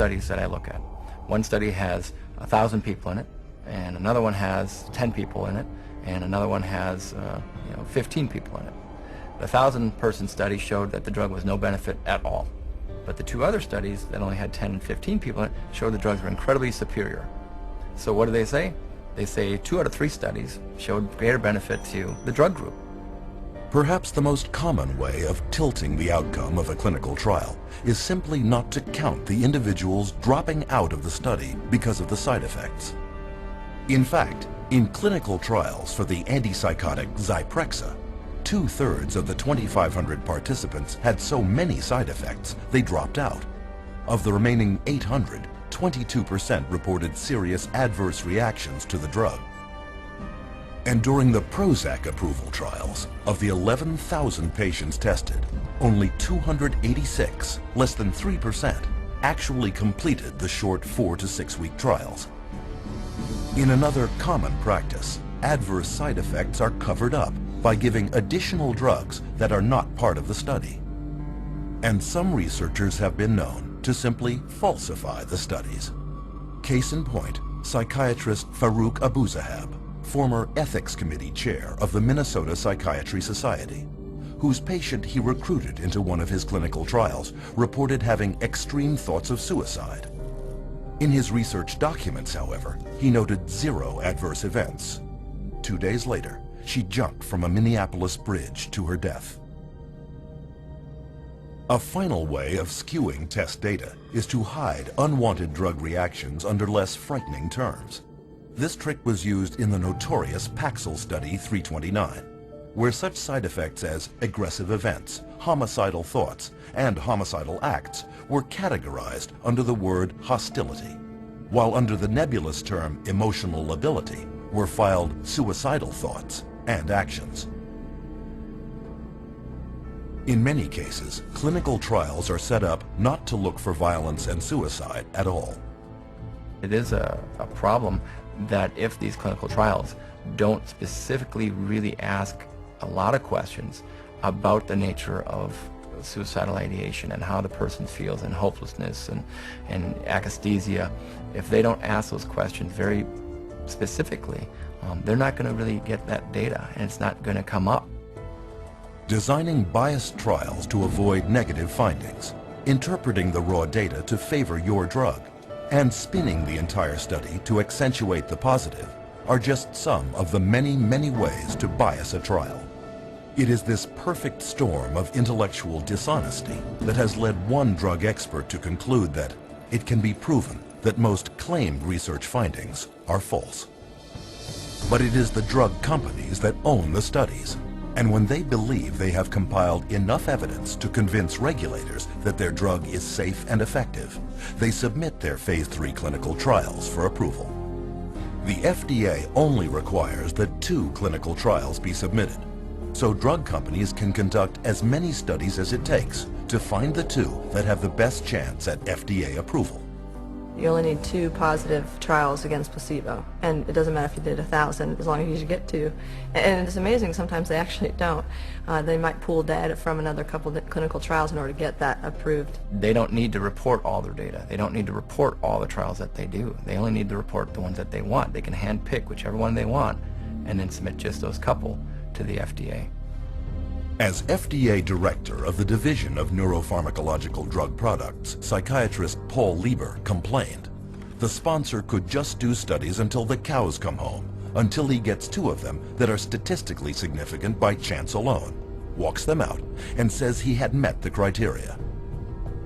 studies that I look at. One study has 1,000 people in it, and another one has 10 people in it, and another one has 15 people in it. The 1,000-person study showed that the drug was no benefit at all. But the two other studies that only had 10 and 15 people in it showed the drugs were incredibly superior. So what do they say? They say 2 out of 3 studies showed greater benefit to the drug group. Perhaps the most common way of tilting the outcome of a clinical trial is simply not to count the individuals dropping out of the study because of the side effects. In fact, in clinical trials for the antipsychotic Zyprexa, 2/3 of the 2,500 participants had so many side effects they dropped out. Of the remaining 800, 22% reported serious adverse reactions to the drug. And during the Prozac approval trials, of the 11,000 patients tested, only 286, less than 3%, actually completed the short 4 to 6 week trials. In another common practice, adverse side effects are covered up by giving additional drugs that are not part of the study. And some researchers have been known to simply falsify the studies. Case in point, psychiatrist Farouk Abuzahab, former ethics committee chair of the Minnesota Psychiatry Society, whose patient he recruited into one of his clinical trials, reported having extreme thoughts of suicide. In his research documents, however, he noted 0 adverse events. 2 days later, she jumped from a Minneapolis bridge to her death. A final way of skewing test data is to hide unwanted drug reactions under less frightening terms. This trick was used in the notorious Paxil Study 329, where such side effects as aggressive events, homicidal thoughts, and homicidal acts were categorized under the word hostility, while under the nebulous term emotional lability were filed suicidal thoughts and actions. In many cases, clinical trials are set up not to look for violence and suicide at all. It is a problem that if these clinical trials don't specifically really ask a lot of questions about the nature of suicidal ideation and how the person feels and hopelessness and akathisia, if they don't ask those questions very specifically, they're not going to really get that data, and it's not going to come up. Designing biased trials to avoid negative findings, interpreting the raw data to favor your drug, and spinning the entire study to accentuate the positive are just some of the many, many ways to bias a trial. It is this perfect storm of intellectual dishonesty that has led one drug expert to conclude that it can be proven that most claimed research findings are false. But it is the drug companies that own the studies. And when they believe they have compiled enough evidence to convince regulators that their drug is safe and effective, they submit their phase 3 clinical trials for approval. The FDA only requires that 2 clinical trials be submitted, so drug companies can conduct as many studies as it takes to find the 2 that have the best chance at FDA approval. You only need 2 positive trials against placebo, and it doesn't matter if you did 1,000 as long as you get 2. And it's amazing, sometimes they actually don't. They might pool data from another couple of clinical trials in order to get that approved. They don't need to report all their data. They don't need to report all the trials that they do. They only need to report the ones that they want. They can hand pick whichever one they want and then submit just those couple to the FDA. As FDA Director of the Division of Neuropharmacological Drug Products, psychiatrist Paul Lieber complained, the sponsor could just do studies until the cows come home, until he gets 2 of them that are statistically significant by chance alone, walks them out, and says he had met the criteria.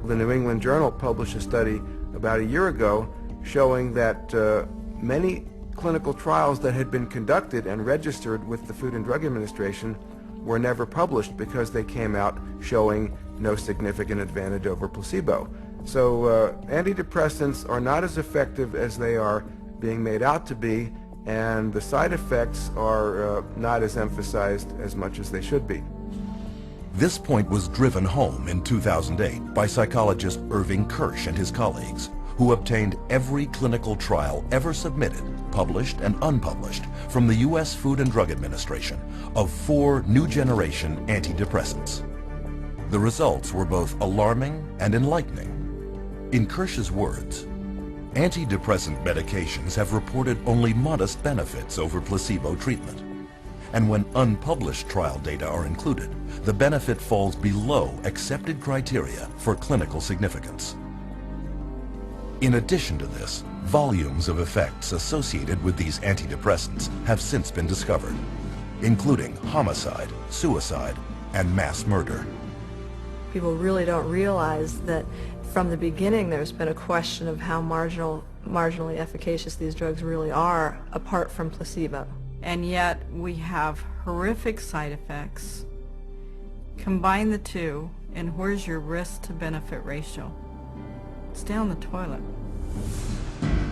The New England Journal published a study about a year ago showing that many clinical trials that had been conducted and registered with the Food and Drug Administration were never published because they came out showing no significant advantage over placebo. So antidepressants are not as effective as they are being made out to be, and the side effects are not as emphasized as much as they should be. This point was driven home in 2008 by psychologist Irving Kirsch and his colleagues, who obtained every clinical trial ever submitted, published and unpublished, from the U.S. Food and Drug Administration of 4 new-generation antidepressants. The results were both alarming and enlightening. In Kirsch's words, antidepressant medications have reported only modest benefits over placebo treatment. And when unpublished trial data are included, the benefit falls below accepted criteria for clinical significance. In addition to this, volumes of effects associated with these antidepressants have since been discovered, including homicide, suicide, and mass murder. People really don't realize that from the beginning there's been a question of how marginally efficacious these drugs really are apart from placebo. And yet we have horrific side effects. Combine the two, and where's your risk to benefit ratio? It's down the toilet.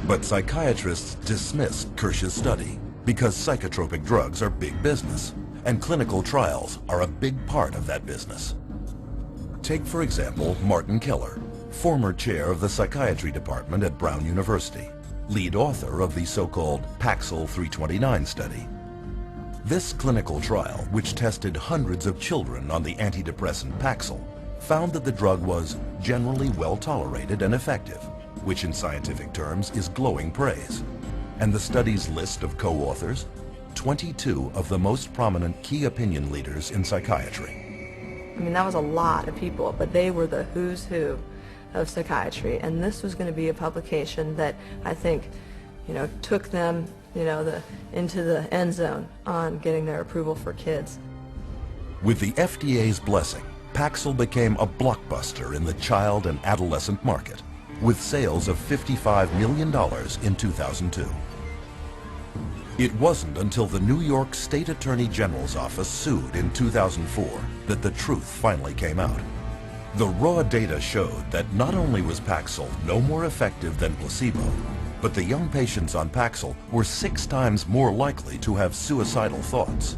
But psychiatrists dismissed Kirsch's study because psychotropic drugs are big business, and clinical trials are a big part of that business. Take, for example, Martin Keller, former chair of the psychiatry department at Brown University, lead author of the so-called Paxil 329 study. This clinical trial, which tested hundreds of children on the antidepressant Paxil, found that the drug was generally well tolerated and effective, which in scientific terms is glowing praise. And the study's list of co-authors, 22 of the most prominent key opinion leaders in psychiatry. I mean, that was a lot of people, but they were the who's who of psychiatry, and this was going to be a publication that I think, took them, into the end zone on getting their approval for kids. With the FDA's blessing, Paxil became a blockbuster in the child and adolescent market, with sales of $55 million in 2002. It wasn't until the New York State Attorney General's office sued in 2004 that the truth finally came out. The raw data showed that not only was Paxil no more effective than placebo, but the young patients on Paxil were 6 times more likely to have suicidal thoughts.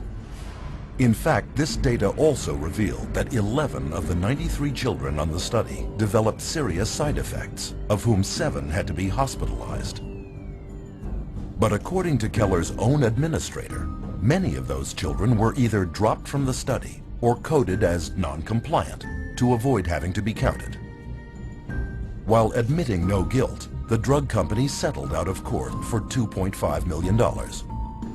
In fact, this data also revealed that 11 of the 93 children on the study developed serious side effects, of whom 7 had to be hospitalized. But according to Keller's own administrator, many of those children were either dropped from the study or coded as non-compliant to avoid having to be counted. While admitting no guilt, the drug company settled out of court for $2.5 million,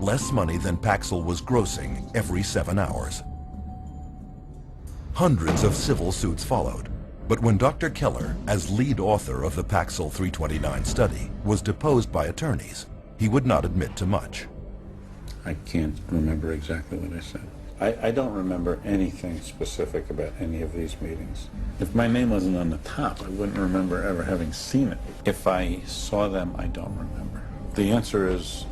less money than Paxil was grossing every 7 hours. Hundreds of civil suits followed, but when Dr. Keller, as lead author of the Paxil 329 study, was deposed by attorneys, he would not admit to much. I can't remember exactly what I said. I don't remember anything specific about any of these meetings. If my name wasn't on the top, I wouldn't remember ever having seen it. If I saw them, I don't remember. The answer is,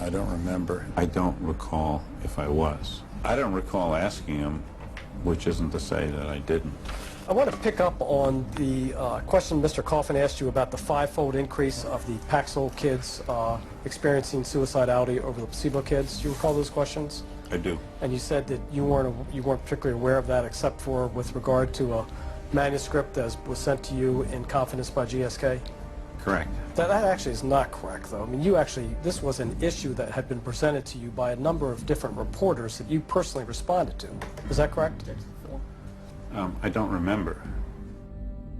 I don't remember. I don't recall if I was. I don't recall asking him, which isn't to say that I didn't. I want to pick up on the question Mr. Coffin asked you about the 5-fold increase of the Paxil kids experiencing suicidality over the placebo kids. Do you recall those questions? I do. And you said that you weren't particularly aware of that except for with regard to a manuscript that was sent to you in confidence by GSK? Correct. That actually is not correct, though. I mean, this was an issue that had been presented to you by a number of different reporters that you personally responded to. Is that correct? I don't remember.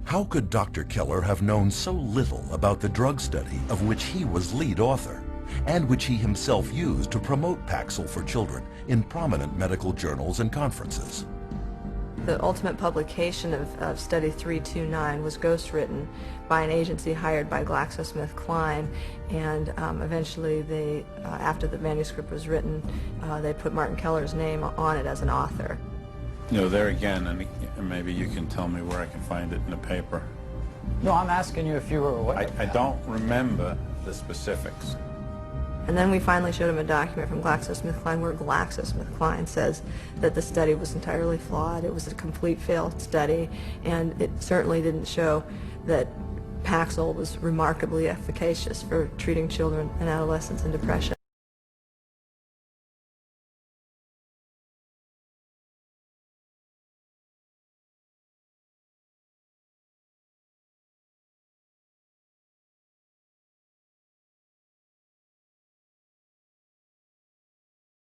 How could Dr. Keller have known so little about the drug study of which he was lead author, and which he himself used to promote Paxil for children in prominent medical journals and conferences? The ultimate publication of Study 329 was ghostwritten by an agency hired by GlaxoSmithKline, and eventually they, after the manuscript was written, they put Martin Keller's name on it as an author. There again, and maybe you can tell me where I can find it in the paper. No, I'm asking you if you were aware. I don't remember the specifics. And then we finally showed him a document from GlaxoSmithKline where GlaxoSmithKline says that the study was entirely flawed. It was a complete failed study, and it certainly didn't show that Paxil was remarkably efficacious for treating children and adolescents in depression.